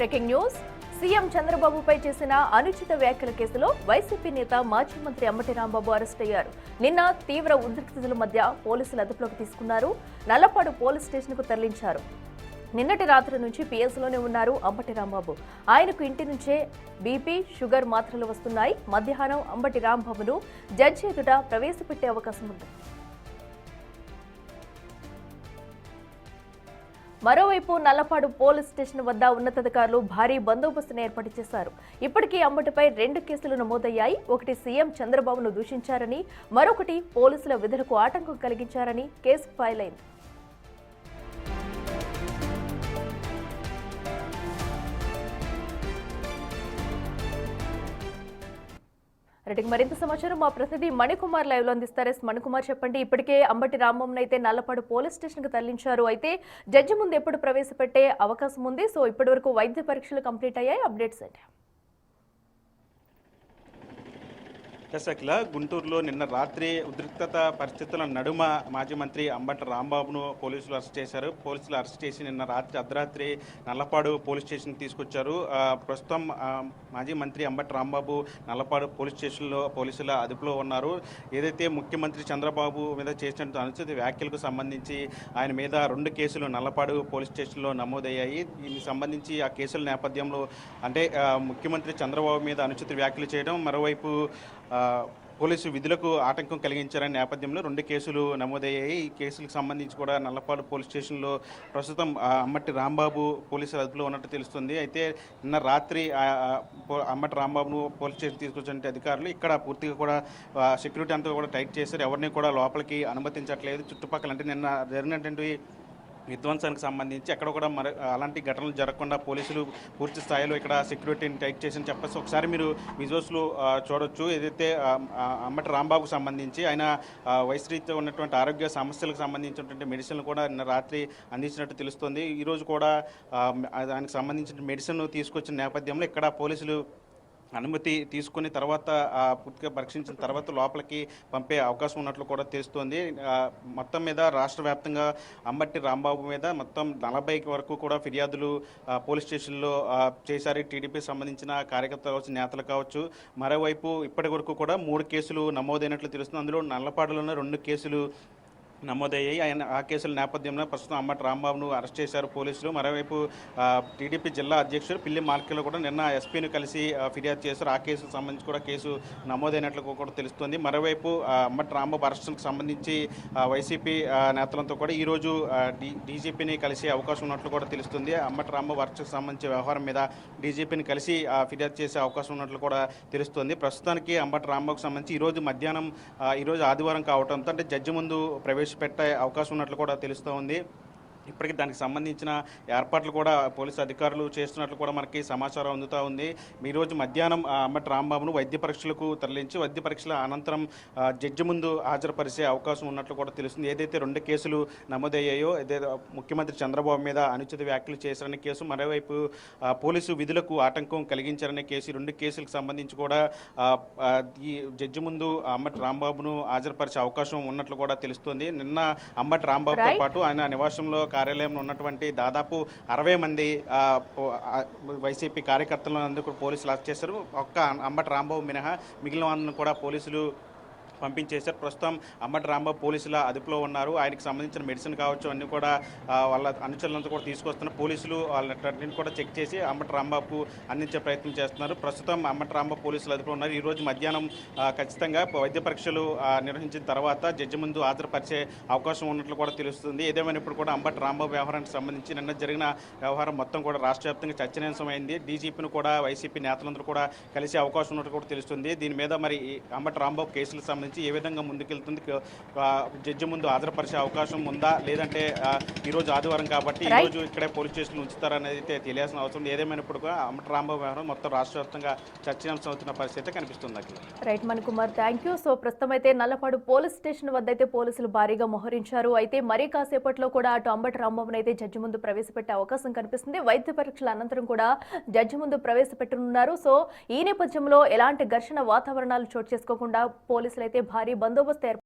Breaking news. CM చంద్రబాబుపై చేసిన అనుచిత వ్యాఖ్యల కేసులో వైసీపీ నేత మాజీ మంత్రి అంబటి రాంబాబు అరెస్ట్ అయ్యారు. నిన్న తీవ్ర ఉద్రిక్తతల మధ్య పోలీసులు అదుపులోకి తీసుకున్నారు. నల్లపాడు పోలీస్ స్టేషన్కు తరలించారు. నిన్నటి రాత్రి నుంచి పిఎస్లోనే ఉన్నారు అంబటి రాంబాబు. ఆయనకు ఇంటి నుంచే బీపీ, షుగర్ మాత్రలు వస్తున్నాయి. మధ్యాహ్నం అంబటి రాంబాబును జడ్జి ఎదుట ప్రవేశపెట్టే అవకాశం ఉంది. మరోవైపు నల్లపాడు పోలీస్ స్టేషన్ వద్ద ఉన్నతాధికారులు భారీ బందోబస్తును ఏర్పాటు చేశారు. ఇప్పటికీ అంబటిపై 2 కేసులు నమోదయ్యాయి. ఒకటి సీఎం చంద్రబాబును దూషించారని, మరొకటి పోలీసుల విధులకు ఆటంకం కలిగించారని కేసు ఫైల్ అయింది. మరింత సమాచారం మా ప్రతినిధి మణికుమార్ లైవ్ లో అందిస్తారు. మణికుమార్, చెప్పండి. ఇప్పటికే అంబటి రాంబాబును అయితే నల్లపాడు పోలీస్ స్టేషన్ కు తరలించారు. అయితే జడ్జి ముందు ఎప్పుడు ప్రవేశపెట్టే అవకాశం ఉంది? సో ఇప్పటి వరకు వైద్య పరీక్షలు కంప్లీట్ అయ్యాయి. అప్డేట్స్ ఏంటి? అఖిల, గుంటూరులో నిన్న రాత్రి ఉద్రిక్తత పరిస్థితుల నడుమ మాజీ మంత్రి అంబటి రాంబాబును పోలీసులు అరెస్ట్ చేశారు. పోలీసులు అరెస్ట్ చేసి నిన్న రాత్రి అర్ధరాత్రి నల్లపాడు పోలీస్ స్టేషన్కి తీసుకొచ్చారు. ప్రస్తుతం మాజీ మంత్రి అంబటి రాంబాబు నల్లపాడు పోలీస్ స్టేషన్లో పోలీసుల అదుపులో ఉన్నారు. ఏదైతే ముఖ్యమంత్రి చంద్రబాబు మీద చేసిన అనుచిత వ్యాఖ్యలకు సంబంధించి ఆయన మీద 2 కేసులు నల్లపాడు పోలీస్ స్టేషన్లో నమోదయ్యాయి. దీనికి సంబంధించి ఆ కేసుల నేపథ్యంలో అంటే ముఖ్యమంత్రి చంద్రబాబు మీద అనుచిత వ్యాఖ్యలు చేయడం, మరోవైపు పోలీసు విధులకు ఆటంకం కలిగించారనే నేపథ్యంలో 2 కేసులు నమోదయ్యాయి. ఈ కేసులకు సంబంధించి కూడా నల్లపాడు పోలీస్ స్టేషన్లో ప్రస్తుతం అంబటి రాంబాబు పోలీసుల అదుపులో ఉన్నట్టు తెలుస్తుంది. అయితే నిన్న రాత్రి అంబటి రాంబాబును పోలీస్ స్టేషన్ తీసుకొచ్చిన అధికారులు ఇక్కడ పూర్తిగా కూడా సెక్యూరిటీ అంతా కూడా టైట్ చేశారు. ఎవరిని కూడా లోపలికి అనుమతించట్లేదు. చుట్టుపక్కల అంటే నిన్న జరిగినటువంటి విధ్వంసానికి సంబంధించి ఎక్కడ కూడా అలాంటి ఘటనలు జరగకుండా పోలీసులు పూర్తి స్థాయిలో ఇక్కడ సెక్యూరిటీని టైట్ చేసి చెప్పేసి ఒకసారి మీరు విజువల్స్లో చూడొచ్చు. ఏదైతే అంబటి రాంబాబుకు సంబంధించి ఆయన వయసు రీత్యా ఉన్నటువంటి ఆరోగ్య సమస్యలకు సంబంధించినటువంటి మెడిసిన్లు కూడా నిన్న రాత్రి అందించినట్టు తెలుస్తుంది. ఈరోజు కూడా దానికి సంబంధించిన మెడిసిన్ తీసుకొచ్చిన నేపథ్యంలో ఇక్కడ పోలీసులు అనుమతి తీసుకుని తర్వాత పూర్తిగా పరీక్షించిన తర్వాత లోపలికి పంపే అవకాశం ఉన్నట్లు కూడా తెలుస్తోంది. మొత్తం మీద రాష్ట్ర వ్యాప్తంగా అంబటి రాంబాబు మీద మొత్తం 40 వరకు కూడా ఫిర్యాదులు పోలీస్ స్టేషన్లో చేశారు. టీడీపీ సంబంధించిన కార్యకర్తలు కావచ్చు, నేతలు కావచ్చు. మరోవైపు ఇప్పటి వరకు కూడా 3 కేసులు నమోదైనట్లు తెలుస్తుంది. అందులో నల్లపాడులోనే 2 కేసులు నమోదయ్యాయి. ఆయన ఆ కేసుల నేపథ్యంలో ప్రస్తుతం అంబటి రాంబాబును అరెస్ట్ చేశారు పోలీసులు. మరోవైపు టీడీపీ జిల్లా అధ్యక్షుడు పిల్లి మార్కెలో కూడా నిన్న ఎస్పీని కలిసి ఫిర్యాదు చేశారు. ఆ కేసుకు సంబంధించి కూడా కేసు నమోదైనట్లు కూడా తెలుస్తుంది. మరోవైపు అంబటి రాంబాబు అరెస్టుకు సంబంధించి వైసీపీ నేతలతో కూడా ఈరోజు డీజీపీని కలిసి అవకాశం ఉన్నట్లు కూడా తెలుస్తుంది. అంబటి రాంబాబు అరెస్టుకు సంబంధించి వ్యవహారం మీద డీజీపీని కలిసి ఫిర్యాదు చేసే అవకాశం ఉన్నట్లు కూడా తెలుస్తుంది. ప్రస్తుతానికి అంబటి రాంబాబుకు సంబంధించి ఈరోజు మధ్యాహ్నం, ఈరోజు ఆదివారం కావడంతో అంటే జడ్జి ముందు పెట్టే అవకాశం ఉన్నట్లు కూడా తెలుస్తూ ఉంది. ఇప్పటికీ దానికి సంబంధించిన ఏర్పాట్లు కూడా పోలీసు అధికారులు చేస్తున్నట్లు కూడా మనకి సమాచారం అందుతూ ఉంది. ఈరోజు మధ్యాహ్నం అంబటి రాంబాబును వైద్య పరీక్షలకు తరలించి వైద్య పరీక్షల అనంతరం జడ్జి ముందు హాజరుపరిచే అవకాశం ఉన్నట్లు కూడా తెలుస్తుంది. ఏదైతే 2 కేసులు నమోదయ్యాయో, ఏదైతే ముఖ్యమంత్రి చంద్రబాబు మీద అనుచిత వ్యాఖ్యలు చేశారనే కేసు, మరోవైపు పోలీసు విధులకు ఆటంకం కలిగించారనే కేసు, 2 కేసులకు సంబంధించి కూడా ఈ జడ్జి ముందు అంబటి రాంబాబును హాజరుపరిచే అవకాశం ఉన్నట్లు కూడా తెలుస్తుంది. నిన్న అంబటి రాంబాబుతో పాటు ఆయన నివాసంలో కార్యాలయంలో ఉన్నటువంటి దాదాపు 60 మంది వైసీపీ కార్యకర్తలను అందుకు పోలీసులు అరెస్ట్ చేశారు. ఒక్క అంబటి రాంబాబు మినహా మిగిలిన వాళ్ళను కూడా పోలీసులు పంపించేశారు. ప్రస్తుతం అంబటి రాంబాబు పోలీసుల అదుపులో ఉన్నారు. ఆయనకు సంబంధించిన మెడిసిన్ కావచ్చు అన్నీ కూడా వాళ్ళ అనుచరులంతా కూడా తీసుకొస్తున్నారు. పోలీసులు వాళ్ళని కూడా చెక్ చేసి అంబటి రాంబాబుకు అందించే ప్రయత్నం చేస్తున్నారు. ప్రస్తుతం అంబటి రాంబాబు పోలీసులు అదుపులో ఉన్నారు. ఈరోజు మధ్యాహ్నం ఖచ్చితంగా వైద్య పరీక్షలు నిర్వహించిన తర్వాత జడ్జి ముందు హాజరుపరిచే అవకాశం ఉన్నట్లు కూడా తెలుస్తుంది. ఏదేమైనప్పుడు కూడా అంబటి రాంబాబు వ్యవహారానికి సంబంధించి నిన్న జరిగిన వ్యవహారం మొత్తం కూడా రాష్ట్ర వ్యాప్తంగా చర్చనీయాంశమైంది. డీజీపీని కూడా వైసీపీ నేతలందరూ కూడా కలిసే అవకాశం ఉన్నట్లు కూడా తెలుస్తుంది. దీని మీద మరి అంబటి రాంబాబు కేసులకు సంబంధించి ఏ విధంగా ముందుకెళ్తుంది, జడ్జి ముందు హాజరుపరిచే అవకాశం ఉందా, లేదంటే ఈరోజు ఆదివారం కాబట్టి ఈరోజు ఇక్కడే పోలీస్ స్టేషన్లు ఉంచుతారనేది అయితే తెలియాల్సిన అవసరం. ఏదేమైనప్పుడు అంబటి రాంబాబు వ్యవహారం మొత్తం రాష్ట్ర వ్యాప్తంగా చర్చనీయాంశం అవుతున్న పరిస్థితి కనిపిస్తుంది. Right Manikumar, thank you. So ప్రస్తుతం అయితే నల్లపాడు పోలీస్ స్టేషన్ వద్ద అయితే పోలీసులు భారీగా మోహరించారు. అయితే మరీ కాసేపట్లో కూడా అటు అంబటి రాంబాబును అయితే జడ్జి ముందు ప్రవేశపెట్టే అవకాశం కనిపిస్తుంది. వైద్య పరీక్షల అనంతరం కూడా జడ్జి ముందు ప్రవేశపెట్టనున్నారు. సో ఈ నేపథ్యంలో ఎలాంటి ఘర్షణ వాతావరణాలు చోటు చేసుకోకుండా పోలీసులు అయితే భారీ బందోబస్తు